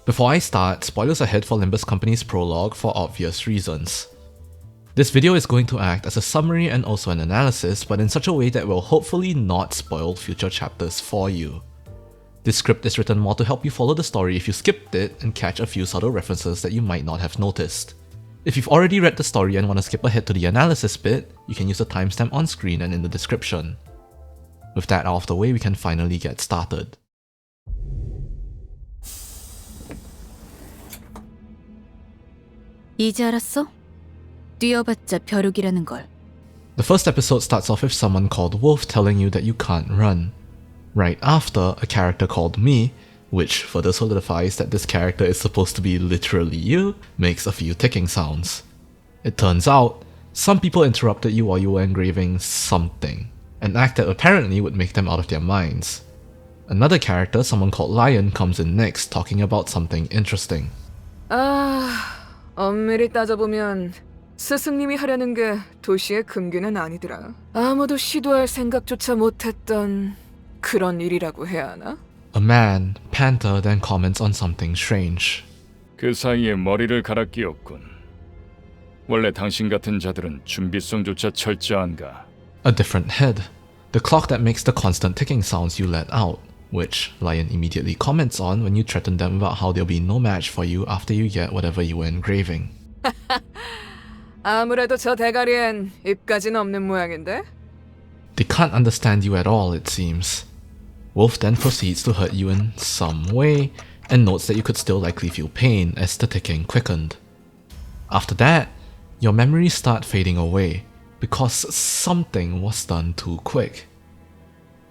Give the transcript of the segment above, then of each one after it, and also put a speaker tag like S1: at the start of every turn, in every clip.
S1: Before I start, spoilers ahead for Limbus Company's prologue for obvious reasons. This video is going to act as a summary and also an analysis, but in such a way that will hopefully not spoil future chapters for you. This script is written more to help you follow the story if you skipped it and catch a few subtle references that you might not have noticed. If you've already read the story and want to skip ahead to the analysis bit, you can use the timestamp on screen and in the description. With that out of the way, we can finally get started.
S2: 이제 알았어? 뛰어봤자 벼룩이라는 걸.
S1: The first episode starts off with someone called Wolf telling you that you can't run. Right after, a character called Me, which further solidifies that this character is supposed to be literally you, makes a few ticking sounds. It turns out, some people interrupted you while you were engraving something, an act that apparently would make them out of their minds. Another character, someone called Lion, comes in next, talking about something interesting.
S3: 엄밀히 따져보면 스승님이 하려는 게 도시의 금기는 아니더라. 아무도 시도할 생각조차 못했던 그런 일이라고 해야 하나?
S1: A man, Panther, then comments on something strange.
S4: 그 사이에 머리를 갈아 끼웠군. 원래 당신 같은 자들은 준비성조차 철저한가?
S1: A different head. The clock that makes the constant ticking sounds you let out, which Lion immediately comments on when you threaten them about how there'll be no match for you after you get whatever you were engraving.
S3: 아무래도 저 대가리엔 입까지는 없는 모양인데?
S1: They can't understand you at all, it seems. Wolf then proceeds to hurt you in some way, and notes that you could still likely feel pain as the ticking quickened. After that, your memories start fading away, because something was done too quick.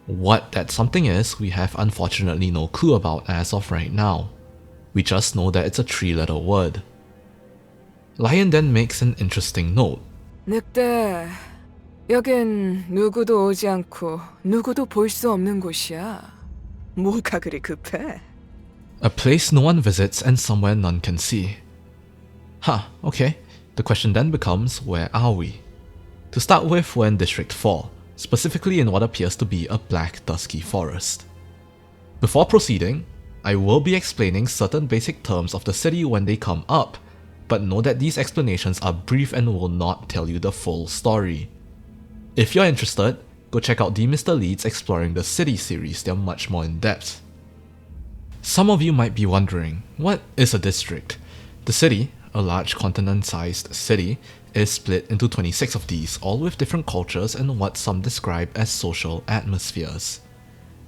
S1: What that something is, we have unfortunately no clue about as of right now. We just know that it's a 3-letter word. Lion then makes an interesting note.
S3: 늑대, 여긴 누구도 오지 않고 누구도 볼 수 없는 곳이야. 뭐가 그리 급해?
S1: A place no one visits and somewhere none can see. Okay. The question then becomes, where are we? To start with, we're in District 4, specifically in what appears to be a black dusky forest. Before proceeding, I will be explaining certain basic terms of the city when they come up, but know that these explanations are brief and will not tell you the full story. If you're interested, go check out the Mr. Leeds Exploring the City series, they're much more in depth. Some of you might be wondering, what is a district? The city, a large continent-sized city, is split into 26 of these, all with different cultures and what some describe as social atmospheres.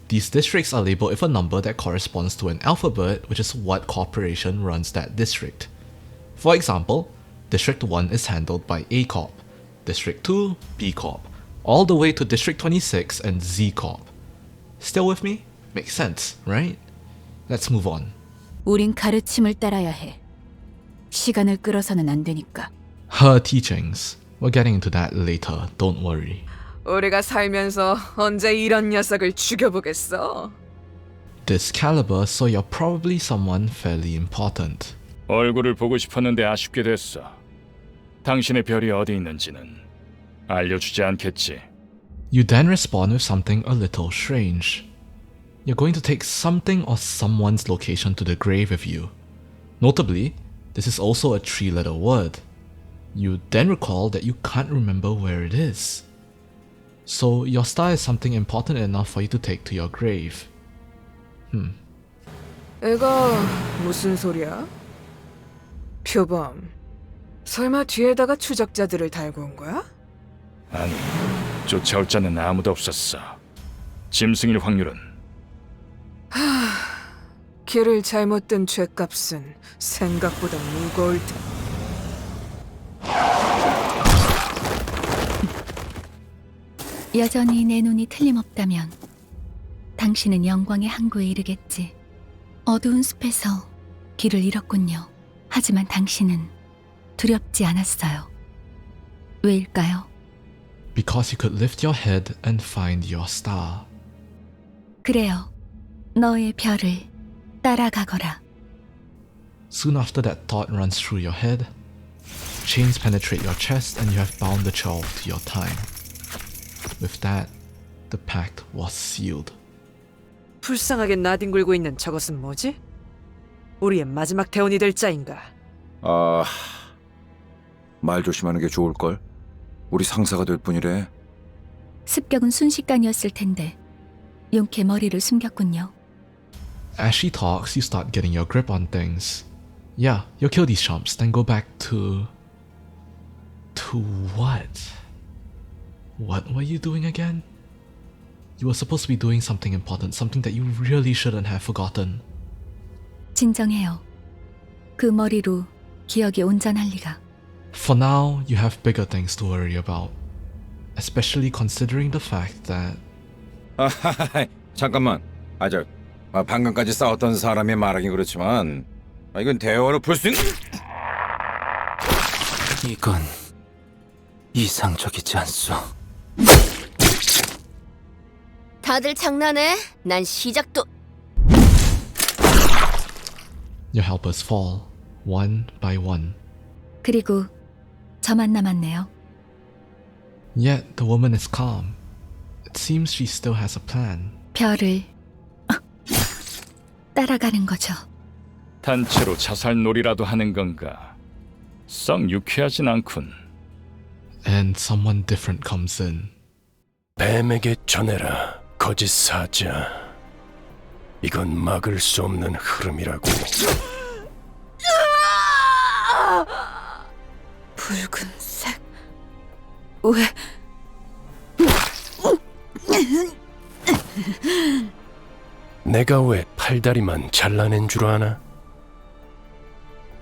S1: These districts are labeled with a number that corresponds to an alphabet, which is what corporation runs that district. For example, District 1 is handled by A Corp, District 2, B Corp, all the way to District 26 and Z Corp. Still with me? Makes sense, right? Let's move on.
S2: 우린 가르침을 따라야 해. 시간을 끌어서는 안 되니까.
S1: Her teachings. We're getting into that later, don't worry.
S3: 우리가 살면서 언제 이런 녀석을 죽여보겠어?
S1: This caliber, so you're probably someone fairly important.
S4: 얼굴을 보고 싶었는데 아쉽게 됐어. 당신의 별이 어디 있는지는 알려주지 않겠지.
S1: You then respond with something a little strange. You're going to take something or someone's location to the grave with you. Notably, this is also a 3-letter word. You then recall that you can't remember where it is. So your star is something important enough for you to take to your grave.
S3: 이거 무슨 소리야? 표범, 설마 뒤에다가 추적자들을 달고 온 거야?
S4: 아니, 쫓아올 자는 아무도 없었어. 짐승일 확률은?
S3: 길을 잘못 든 죗값은 생각보다 무거울 텐데.
S2: 여전히 내 눈이 틀림없다면 당신은 영광의 항구에 이르겠지. 어두운 숲에서 길을 잃었군요. 하지만 당신은 두렵지 않았어요. 왜일까요?
S1: Because you could lift your head and find your star.
S2: 그래요. 너의 별을 따라가거라.
S1: Soon after that thought runs through your head, chains penetrate your chest and you have bound the 12 to your time. With that, the pact was sealed.
S3: 불쌍하게 나뒹굴고 있는 저것은 뭐지? 우리의 마지막 대원이 될 자인가?
S5: 아, 말 조심하는 게 좋을걸. 우리 상사가 될 뿐이래.
S2: 습격은 순식간이었을 텐데 용케 머리를 숨겼군요.
S1: As she talks, you start getting your grip on things. Yeah, you'll kill these chumps, then go back to... To what? What were you doing again? You were supposed to be doing something important, something that you really shouldn't have forgotten.
S2: 진정해요. 그 머리로 기억이 온전할 리가.
S1: For now, you have bigger things to worry about. Especially considering the fact that...
S5: 잠깐만. 방금까지 싸웠던 사람이 말하긴 그렇지만 이건 대화로 풀 수 있는...
S6: 이건 이상적이지 않소.
S7: 다들 장난해? 난 시작도...
S1: Your helpers fall, one by one.
S2: 그리고 저만 남았네요.
S1: Yet the woman is calm. It seems she still has a plan.
S2: 별을 따라가는 거죠.
S4: 단체로 자살놀이라도 하는 건가? 썩 유쾌하진 않군.
S1: And someone different comes in.
S8: 뱀에게 전해라, 거짓 사자. 이건 막을 수 없는 흐름이라고.
S2: 붉은색... 왜...
S8: 내가 왜 팔다리만 잘라낸 줄 아나?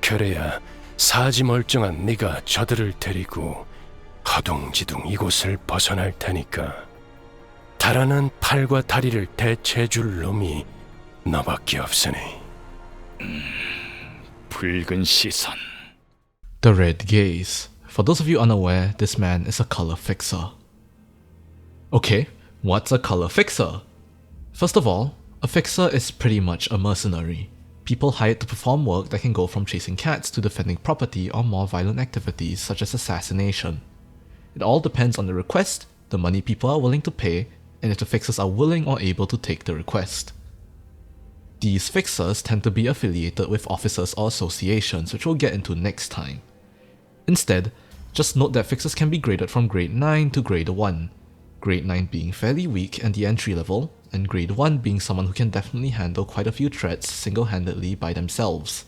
S8: 그래야 사지 멀쩡한 네가 저들을 데리고 허둥지둥 이곳을 벗어날 테니까. 달아난 팔과 다리를 대체해줄 놈이 너밖에 없으니.
S4: 붉은 시선.
S1: The red gaze. For those of you unaware, this man is a color fixer. Okay, what's a color fixer? First of all, a fixer is pretty much a mercenary. People hired to perform work that can go from chasing cats to defending property or more violent activities such as assassination. It all depends on the request, the money people are willing to pay, and if the fixers are willing or able to take the request. These fixers tend to be affiliated with officers or associations, which we'll get into next time. Instead, just note that fixers can be graded from grade 9 to grade 1, grade 9 being fairly weak and the entry level, and grade 1 being someone who can definitely handle quite a few threats single-handedly by themselves.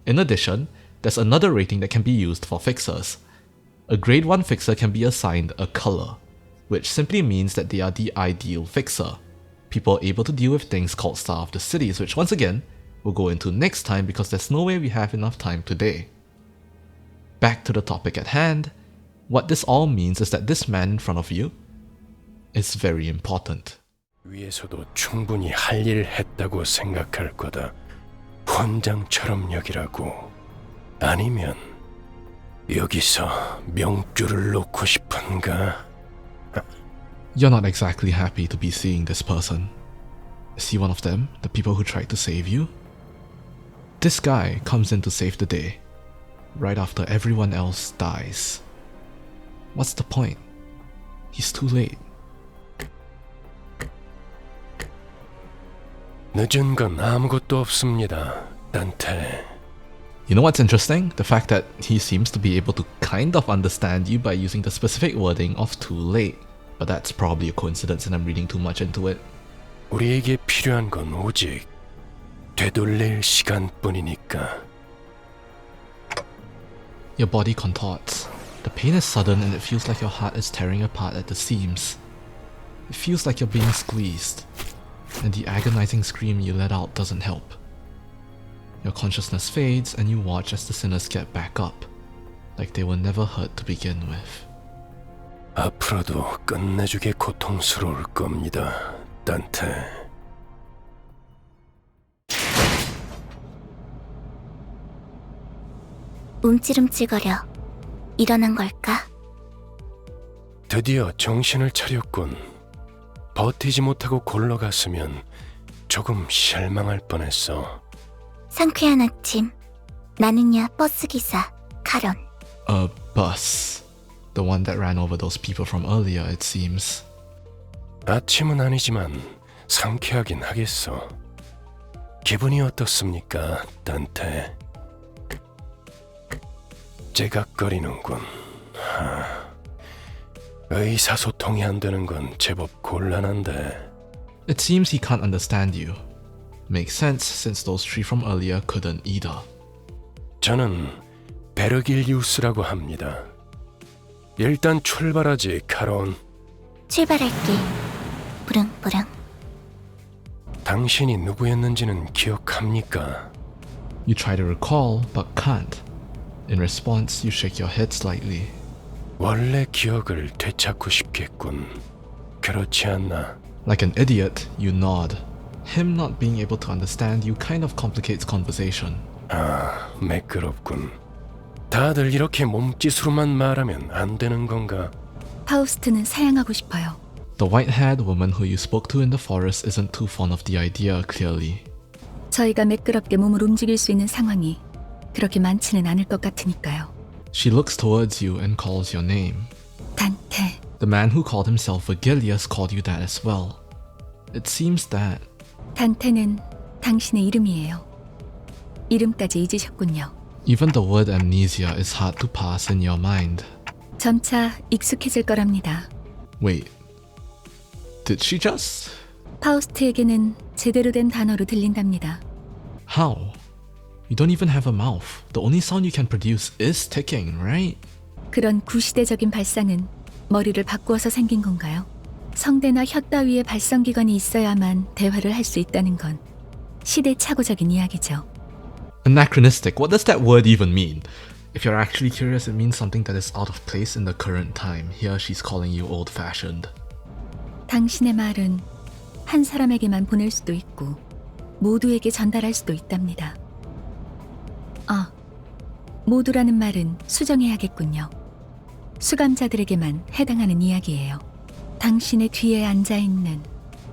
S1: In addition, there's another rating that can be used for fixers. A grade 1 fixer can be assigned a color, which simply means that they are the ideal fixer. People able to deal with things called Star of the Cities, which once again, we'll go into next time because there's no way we have enough time today. Back to the topic at hand, what this all means is that this man in front of you is very important.
S8: 위에서도 충분히 할 일 했다고 생각할 거다. 훈장처럼 여기라고. 아니면 여기서 명줄을 놓고 싶은가?
S1: You're not exactly happy to be seeing this person. Is he one of them, the people who tried to save you? This guy comes in to save the day, right after everyone else dies. What's the point? He's too late.
S8: 늦은 건 아무것도 없습니다, 단테.
S1: You know what's interesting? The fact that he seems to be able to kind of understand you by using the specific wording of too late. But that's probably a coincidence and I'm reading too much into it.
S8: 우리에게 필요한 건 오직 되돌릴 시간뿐이니까.
S1: Your body contorts. The pain is sudden and it feels like your heart is tearing apart at the seams. It feels like you're being squeezed. And the agonizing scream you let out doesn't help. Your consciousness fades and you watch as the sinners get back up, like they were never hurt to begin with.
S8: 앞으로도 끝내주게 고통스러울 겁니다, 단테.
S7: 움찔움찔거려. 일어난 걸까?
S8: 드디어 정신을 차렸군. 버티지 못하고 골러갔으면 조금 실망할 뻔했어.
S7: 상쾌한 아침. 나는야 버스기사 카런.
S1: A bus. The one that ran over those people from earlier, it seems.
S8: 아침은 아니지만 상쾌하긴 하겠어. 기분이 어떻습니까, 단테? 째각거리는군. 의사소통이 안 되는 건 제법 곤란한데.
S1: It seems he can't understand you. Makes sense since those three from earlier couldn't either.
S8: 저는 베르길리우스라고 합니다. 일단 출발하지, 카론.
S7: 출발할게. 부릉부릉.
S8: 당신이 누구였는지는 기억합니까?
S1: You try to recall, but can't. In response, you shake your head slightly.
S8: 원래 기억을 되찾고 싶겠군. 그렇지 않나?
S1: Like an idiot, you nod. Him not being able to understand you kind of complicates conversation.
S8: 매끄럽군. 다들 이렇게 몸짓으로만 말하면 안 되는 건가?
S2: 파우스트는 사양하고 싶어요.
S1: The white-haired woman who you spoke to in the forest isn't too fond of the idea, clearly.
S2: 저희가 매끄럽게 몸을 움직일 수 있는 상황이 그렇게 많지는 않을 것 같으니까요.
S1: She looks towards you and calls your name.
S2: 단테.
S1: The man who called himself Vergilius called you that as well. It seems that
S2: 단테는 당신의 이름이에요. 이름까지 잊으셨군요.
S1: even the word amnesia is hard to pass in your mind.
S2: 점차 익숙해질 거랍니다.
S1: Wait, did she just?
S2: 파우스트에게는 제대로 된 단어로 들린답니다.
S1: How? You don't even have a mouth. The only sound you can produce is ticking, right?
S2: 그런 구시대적인 발상은 머리를 바꾸어서 생긴 건가요? 성대나 혀 따위의 발성기관이 있어야만 대화를 할 수 있다는 건 시대착오적인 이야기죠.
S1: Anachronistic. What does that word even mean? If you're actually curious, it means something that is out of place in the current time. Here she's calling you old-fashioned.
S2: 당신의 말은 한 사람에게만 보낼 수도 있고 모두에게 전달할 수도 있답니다. 모두라는 말은 수정해야겠군요. 수감자들에게만 해당하는 이야기예요. 당신의 뒤에 앉아있는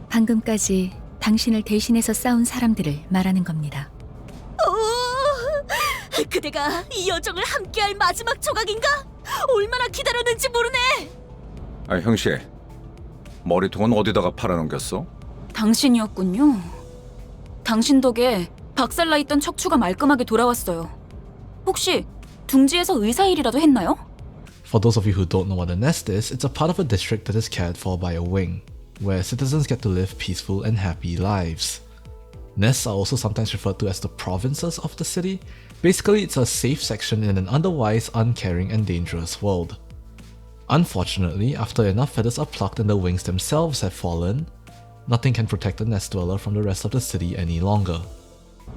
S2: 방금까지 당신을 대신해서 싸운 사람들을 말하는 겁니다.
S7: 그대가 이 여정을 함께할 마지막 조각인가? 얼마나 기다렸는지 모르네.
S5: 형씨, 머리통은 어디다가 팔아넘겼어?
S6: 당신이었군요. 당신 덕에 박살나 있던 척추가 말끔하게 돌아왔어요. 혹시 둥지에서 의사일이라도 했나요?
S1: For those of you who don't know what a nest is, it's a part of a district that is cared for by a wing, where citizens get to live peaceful and happy lives. Nests are also sometimes referred to as the provinces of the city. Basically, it's a safe section in an otherwise uncaring and dangerous world. Unfortunately, after enough feathers are plucked and the wings themselves have fallen, nothing can protect the nest dweller from the rest of the city any longer.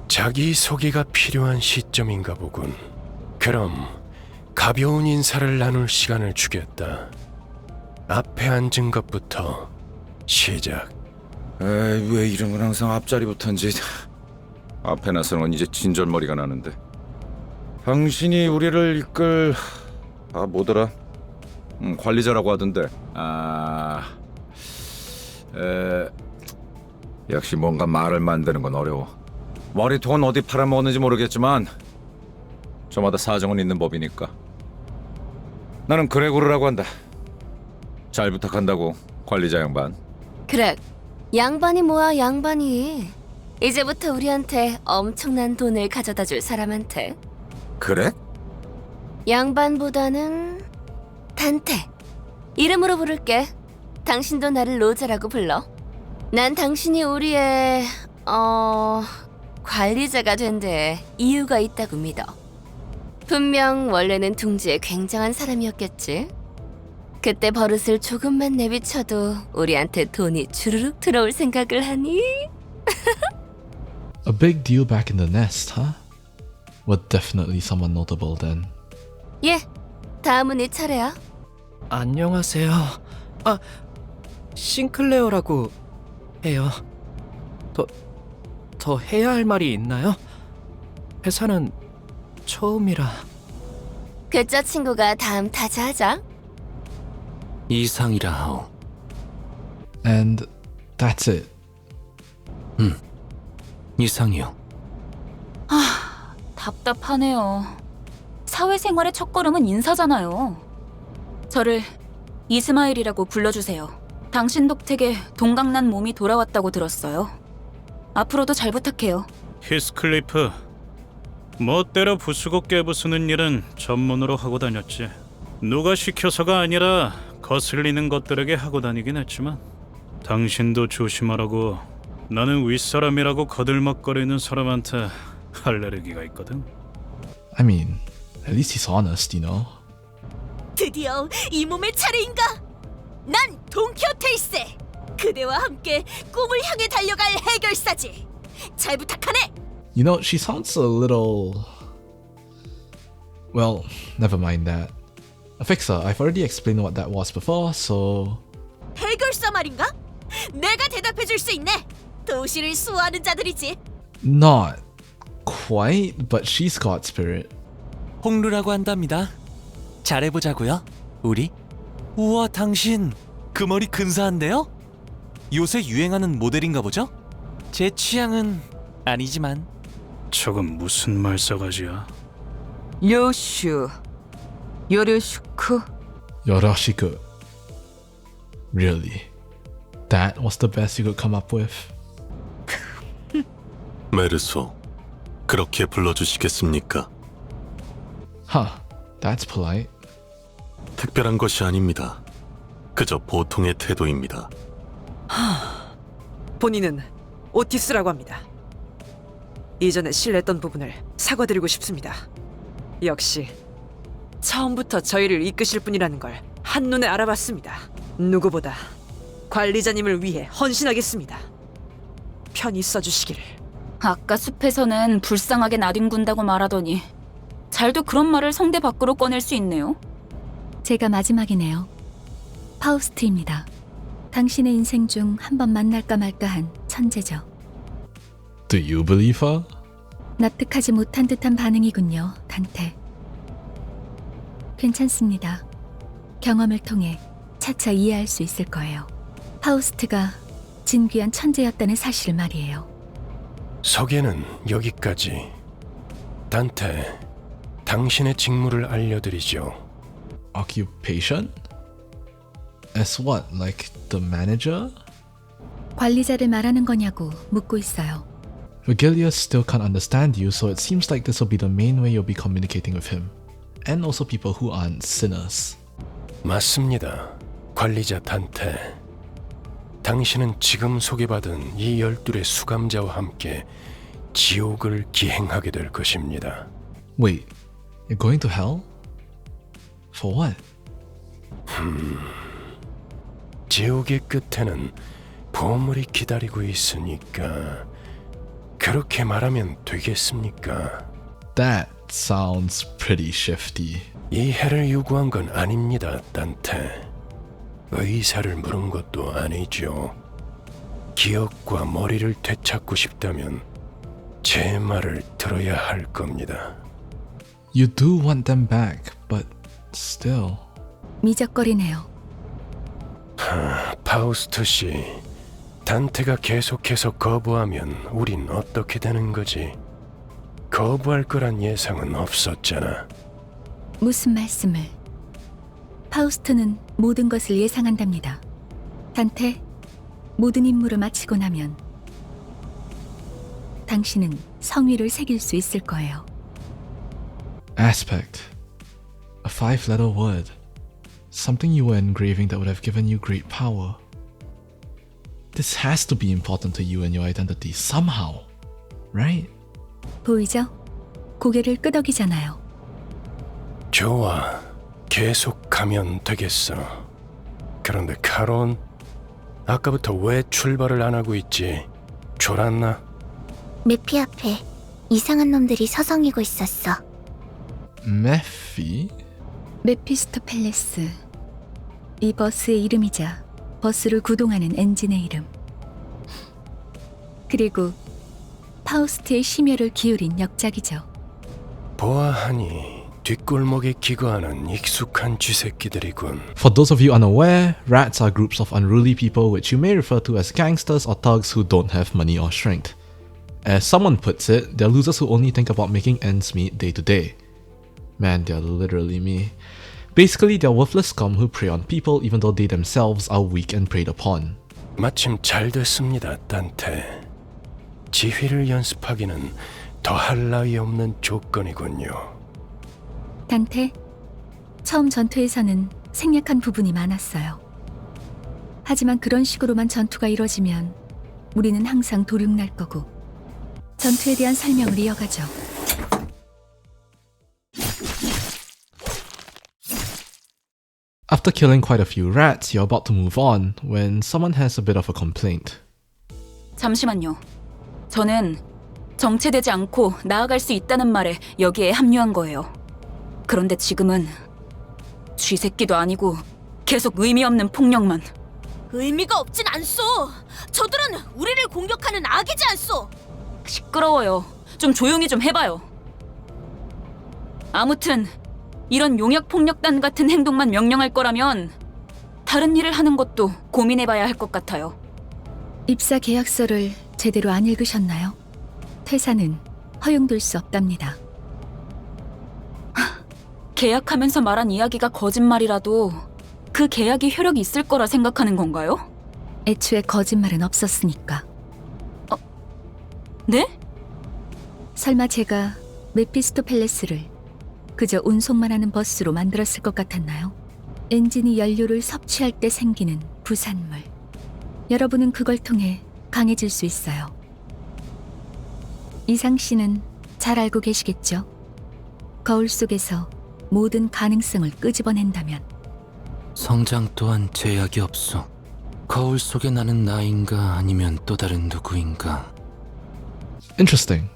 S8: 자기소개가 필요한 시점인가 보군. 그럼 가벼운 인사를 나눌 시간을 주겠다. 앞에 앉은 것부터 시작.
S5: 에이, 왜 이런 건 항상 앞자리부터인지. 앞에 나서는 건 이제 진절머리가 나는데. 당신이 우리를 이끌... 뭐더라? 관리자라고 하던데. 역시 뭔가 말을 만드는 건 어려워. 머리통은 어디 팔아먹었는지 모르겠지만 저마다 사정은 있는 법이니까. 나는 그레고르라고 한다. 잘 부탁한다고, 관리자 양반.
S7: 그래, 양반이 뭐야 양반이. 이제부터 우리한테 엄청난 돈을 가져다 줄 사람한테.
S5: 그래?
S7: 양반보다는 단테. 이름으로 부를게. 당신도 나를 로제라고 불러. 난 당신이 우리의 관리자가 된 데 이유가 있다고 믿어. 분명 원래는 둥지에 굉장한 사람이었겠지. 그때 버릇을 조금만 내비쳐도 우리한테 돈이 주르륵 들어올 생각을 하니?
S1: A big deal back in the nest, huh? Well, definitely someone notable then.
S7: 예, 다음은 네 차례야.
S9: 안녕하세요. 싱클레어라고 해요. 더 해야 할 말이 있나요? 회사는 처음이라.
S7: 괴짜 친구가 다음 타자하자.
S9: 이상이라 하오.
S1: And that's it.
S9: 이상이요.
S6: 답답하네요. 사회생활의 첫걸음은 인사잖아요. 저를 이스마일이라고 불러주세요. 당신 덕택에 동강난 몸이 돌아왔다고 들었어요. 앞으로도 잘 부탁해요.
S10: 히스클리프, 멋대로 부수고 깨부수는 일은 전문으로 하고 다녔지. 누가 시켜서가 아니라 거슬리는 것들에게 하고 다니긴 했지만 당신도 조심하라고. 나는 윗사람이라고 거들먹거리는 사람한테 알레르기가 있거든.
S1: I mean, at least he's honest, you know.
S11: 드디어 이 몸의 차례인가? 난 돈키호테일세. 그대와 함께 꿈을 향해 달려갈 해결사지. 잘 부탁하네.
S1: You know, she sounds a little... Well, never mind that. Fixer, I've already explained what that was before, so...
S11: 해결사 말인가? 내가 대답해줄 수 있네. 도시를 수호하는 자들이지.
S1: Not quite, but she's got spirit.
S12: 홍루라고 한답니다. 잘해보자고요, 우리. 우와, 당신 그 머리 근사한데요? 요새 유행하는 모델인가 보죠? 제 취향은 아니지만.
S10: 저건 무슨 말싸가지야?
S3: 요슈, 요르슈크.
S1: Yoroshiku. Really? That was the best you could come up with?
S8: 메르소, 그렇게 불러주시겠습니까?
S1: Huh, that's polite.
S8: 특별한 것이 아닙니다. 그저 보통의 태도입니다.
S3: 본인은 오티스라고 합니다. 이전에 실례했던 부분을 사과드리고 싶습니다. 역시 처음부터 저희를 이끄실 분이라는 걸 한눈에 알아봤습니다. 누구보다 관리자님을 위해 헌신하겠습니다. 편히 써주시기를.
S6: 아까 숲에서는 불쌍하게 나뒹군다고 말하더니 잘도 그런 말을 성대 밖으로 꺼낼 수 있네요.
S2: 제가 마지막이네요. 파우스트입니다. 당신의 인생 중 한 번 만날까 말까한 천재죠.
S1: Do you believe her?
S2: 납득하지 못한 듯한 반응이군요, 단테. 괜찮습니다. 경험을 통해 차차 이해할 수 있을 거예요. 파우스트가 진귀한 천재였다는 사실 말이에요.
S8: 소개는 여기까지. 단테, 당신의 직무를 알려드리죠.
S1: Occupation? As what, like the manager?
S2: 관리자를 말하는 거냐고 묻고 있어요.
S1: Virgilius still can't understand you, so it seems like this will be the main way you'll be communicating with him. And also people who aren't sinners.
S8: 맞습니다. 관리자 단테. 당신은 지금 소개받은 이 12의 수감자와 함께 지옥을 기행하게 될 것입니다.
S1: Wait, you're going to hell? For what?
S8: 지옥의 끝에는 보물이 기다리고 있으니까 그렇게 말하면 되겠습니까?
S1: That sounds pretty shifty.
S8: 이 해를 요구한 건 아닙니다, 단테. 의사를 물은 것도 아니죠. 기억과 머리를 되찾고 싶다면 제 말을 들어야 할 겁니다.
S1: You do want them back, but still...
S2: 미적거리네요.
S8: 파우스트 씨, 단테가 계속해서 거부하면 우린 어떻게 되는 거지? 거부할 거란 예상은 없었잖아.
S2: 무슨 말씀을? 파우스트는 모든 것을 예상한답니다. 단테, 모든 임무를 마치고 나면 당신은 성위를 새길 수 있을 거예요.
S1: Aspect. A 5-letter word. Something you were engraving that would have given you great power. This has to be important to you and your identity somehow, right?
S2: 보이죠? 고개를 끄덕이잖아요.
S8: 좋아, 계속 가면 되겠어. 그런데 카론, 아까부터 왜 출발을 안 하고 있지? 졸았나?
S13: 메피 앞에 이상한 놈들이 서성이고 있었어.
S1: Mephi?
S2: 메피스토펠레스. 이 버스의 이름이자 버스를 구동하는 엔진의 이름. 그리고 파우스트의 심혈을 기울인 역작이죠.
S8: 보아하니 뒷골목에 기거하는 익숙한 쥐새끼들이군.
S1: For those of you unaware, rats are groups of unruly people which you may refer to as gangsters or thugs who don't have money or strength. As someone puts it, they're losers who only think about making ends meet day to day. Man, they're literally me. Basically, they're worthless scum who prey on people even though they themselves are weak and preyed upon.
S8: 마침 잘 됐습니다, 단테. 지휘를 연습하기는 더할 나위 없는 조건이군요.
S2: 단테, 처음 전투에서는 생략한 부분이 많았어요. 하지만 그런 식으로만 전투가 이뤄지면 우리는 항상 도륙날 거고 전투에 대한 설명을 이어가죠.
S1: After killing quite a few rats, you're about to move on when someone has a bit of a complaint.
S6: 잠시만요. 저는 정체되지 않고 나아갈 수 있다는 말에 여기에 합류한 거예요. 그런데 지금은 쥐새끼도 아니고 계속 의미 없는 폭력만.
S11: 의미가 없진 않소. 저들은 우리를 공격하는 악이지 않소.
S6: 시끄러워요. 좀 조용히 좀 해봐요. 아무튼 이런 용약폭력단 같은 행동만 명령할 거라면 다른 일을 하는 것도 고민해봐야 할 것 같아요.
S2: 입사 계약서를 제대로 안 읽으셨나요? 퇴사는 허용될 수 없답니다.
S6: 계약하면서 말한 이야기가 거짓말이라도 그 계약이 효력이 있을 거라 생각하는 건가요?
S2: 애초에 거짓말은 없었으니까.
S6: 네?
S2: 설마 제가 메피스토펠레스를 그저 운송만 하는 버스로 만들었을 것 같았나요? 엔진이 연료를 섭취할 때 생기는 부산물. 여러분은 그걸 통해 강해질 수 있어요. 이상 씨는 잘 알고 계시겠죠? 거울 속에서 모든 가능성을 끄집어낸다면
S12: 성장 또한 제약이 없어. 거울 속에 나는 나인가 아니면 또 다른 누구인가.
S1: Interesting.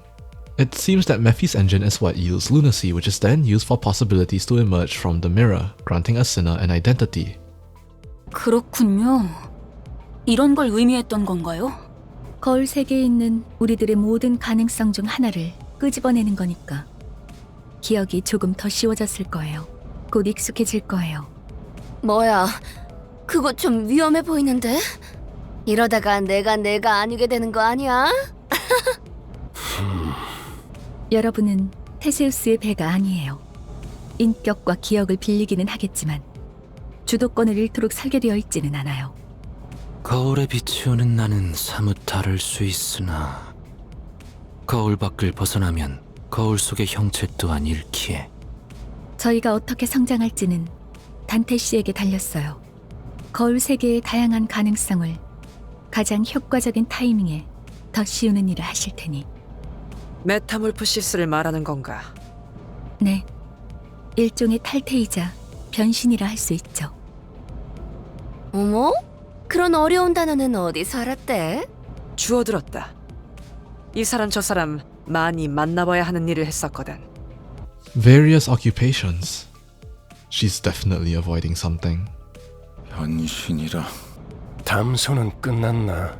S1: It seems that Mephi's engine is what yields Lunacy, which is then used for possibilities to emerge from the mirror, granting a sinner an identity.
S6: 그렇군요. 이런 걸 의미했던 건가요?
S2: 거울 세계에 있는 우리들의 모든 가능성 중 하나를 끄집어내는 거니까 기억이 조금 더 쉬워졌을 거예요. 곧 익숙해질 거예요.
S7: 뭐야, 그거 좀 위험해 보이는데? 이러다가 내가 아니게 되는 거 아니야?
S2: 여러분은 테세우스의 배가 아니에요. 인격과 기억을 빌리기는 하겠지만 주도권을 잃도록 설계되어 있지는 않아요.
S12: 거울에 비치오는 나는 사뭇 다를 수 있으나 거울 밖을 벗어나면 거울 속의 형체 또한 잃기에.
S2: 저희가 어떻게 성장할지는 단테 씨에게 달렸어요. 거울 세계의 다양한 가능성을 가장 효과적인 타이밍에 더 씌우는 일을 하실 테니.
S3: 메타몰프시스를 말하는 건가?
S2: 네, 일종의 탈퇴이자 변신이라 할 수 있죠.
S7: 어머? 그런 어려운 단어는 어디서 알았대?
S3: 주워들었다. 이 사람 저 사람 많이 만나봐야 하는 일을 했었거든.
S1: Various occupations. She's definitely avoiding something.
S5: 변신이라.
S8: 담소는 끝났나?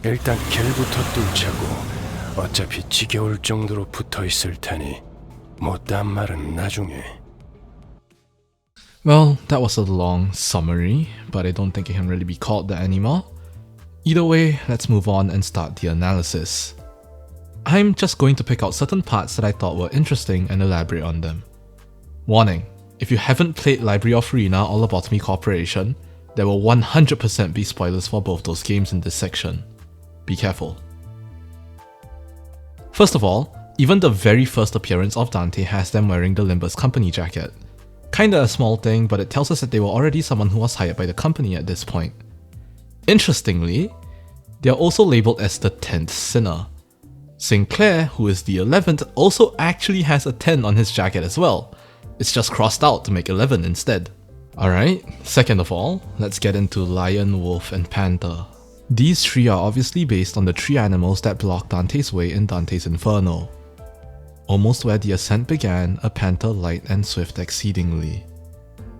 S8: 일단 길부터 뚫자고. 어차피 지겨울 정도로 붙어있을 테니 못다한 말은 나중에.
S1: Well, that was a long summary, but I don't think it can really be called that anymore. Either way, let's move on and start the analysis. I'm just going to pick out certain parts that I thought were interesting and elaborate on them. Warning, if you haven't played Library of Arena or Lobotomy Corporation, there will 100% be spoilers for both those games in this section. Be careful. First of all, even the very first appearance of Dante has them wearing the Limbus company jacket. Kinda a small thing, but it tells us that they were already someone who was hired by the company at this point. Interestingly, they are also labeled as the 10th sinner. Sinclair, who is the 11th, also actually has a 10 on his jacket as well. It's just crossed out to make 11 instead. Alright, second of all, let's get into Lion, Wolf, and Panther. These three are obviously based on the three animals that blocked Dante's way in Dante's Inferno. Almost where the ascent began, a panther light and swift exceedingly.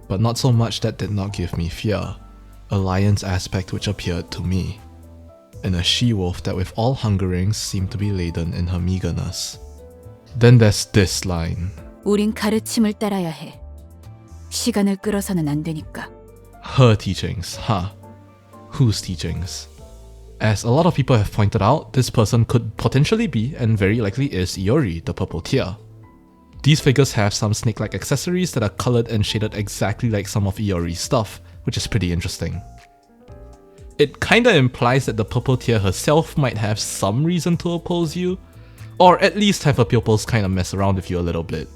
S1: But not so much that did not give me fear, a lion's aspect which appeared to me, and a she-wolf that with all hungerings seemed to be laden in her meagerness. Then there's this line.
S14: 우린 가르침을 따라야 해. 시간을 끌어서는 안 되니까.
S1: Her teachings, huh? Whose teachings? As a lot of people have pointed out, this person could potentially be, and very likely is, Iori, the purple tear. These figures have some snake-like accessories that are coloured and shaded exactly like some of Iori's stuff, which is pretty interesting. it kinda implies that the purple tier herself might have some reason to oppose you, or at least have her pupils kinda mess around with you a little bit.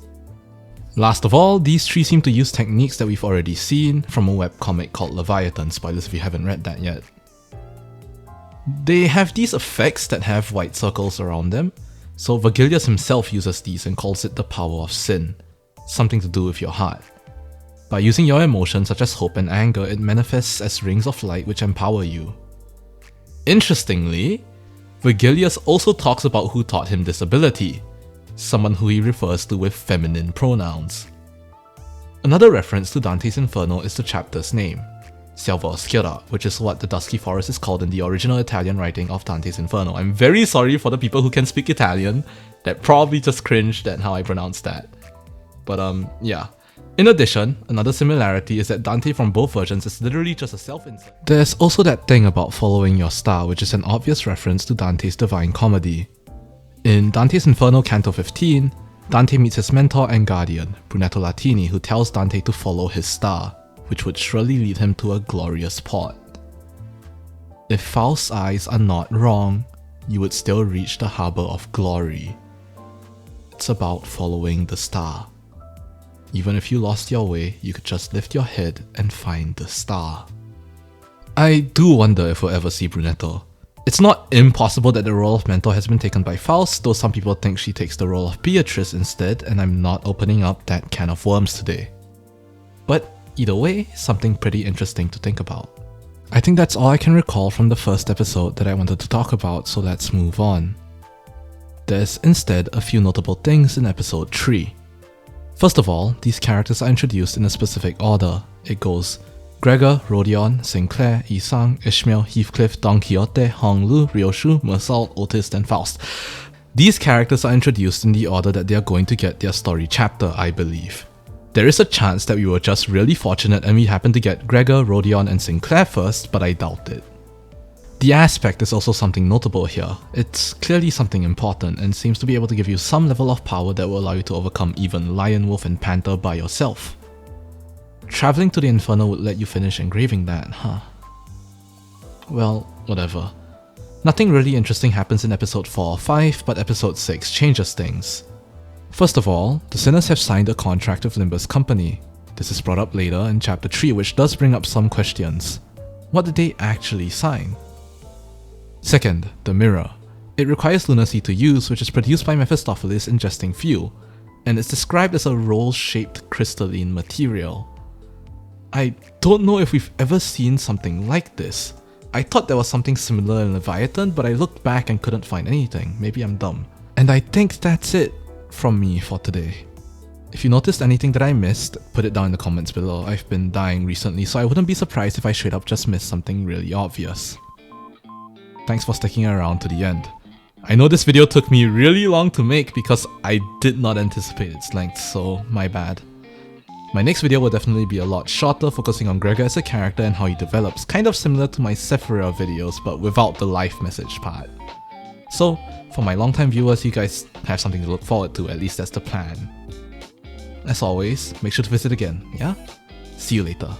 S1: Last of all, these three seem to use techniques that we've already seen from a webcomic called Leviathan, spoilers if you haven't read that yet. They have these effects that have white circles around them, so Vergilius himself uses these and calls it the power of sin, something to do with your heart. By using your emotions such as hope and anger, it manifests as rings of light which empower you. Interestingly, Vergilius also talks about who taught him this ability, someone who he refers to with feminine pronouns. Another reference to Dante's Inferno is the chapter's name, Selva Oscura, which is what the dusky forest is called in the original Italian writing of Dante's Inferno. I'm very sorry for the people who can speak Italian, that probably just cringed at how I pronounced that. But yeah. In addition, another similarity is that Dante from both versions is literally just a self-insert. There's also that thing about following your star, which is an obvious reference to Dante's Divine Comedy. In Dante's Inferno Canto 15, Dante meets his mentor and guardian, Brunetto Latini, who tells Dante to follow his star, which would surely lead him to a glorious port. If Faust's eyes are not wrong, you would still reach the harbor of glory. It's about following the star. Even if you lost your way, you could just lift your head and find the star. I do wonder if we'll ever see Brunetto. It's not impossible that the role of mentor has been taken by Faust, though some people think she takes the role of Beatrice instead, and I'm not opening up that can of worms today. But either way, something pretty interesting to think about. I think that's all I can recall from the first episode that I wanted to talk about, so let's move on. There's instead a few notable things in episode 3. First of all, these characters are introduced in a specific order. It goes Gregor, Rodion, Sinclair, Isang, Ishmael, Heathcliff, Don Quixote, Hong Lu, Ryoshu, Mersault, Otis, and Faust. These characters are introduced in the order that they are going to get their story chapter, I believe. There is a chance that we were just really fortunate and we happened to get Gregor, Rodion, and Sinclair first, but I doubt it. The aspect is also something notable here. It's clearly something important and seems to be able to give you some level of power that will allow you to overcome even Lion, Wolf, and Panther by yourself. Traveling to the Inferno would let you finish engraving that, huh? Well, whatever. Nothing really interesting happens in episode 4 or 5, but episode 6 changes things. First of all, the Sinners have signed a contract with Limbus Company. This is brought up later in chapter 3, which does bring up some questions. What did they actually sign? Second, the mirror. It requires lunacy to use, which is produced by Mephistopheles ingesting fuel, and it's described as a roll-shaped crystalline material. I don't know if we've ever seen something like this. I thought there was something similar in Leviathan, but I looked back and couldn't find anything. Maybe I'm dumb. And I think that's it from me for today. If you noticed anything that I missed, put it down in the comments below. I've been dying recently, so I wouldn't be surprised if I straight up just missed something really obvious. Thanks for sticking around to the end. I know this video took me really long to make because I did not anticipate its length, so my bad. My next video will definitely be a lot shorter, focusing on Gregor as a character and how he develops, kind of similar to my Sephira videos but without the life message part. So, for my longtime viewers, you guys have something to look forward to, at least that's the plan. As always, make sure to visit again, yeah? See you later.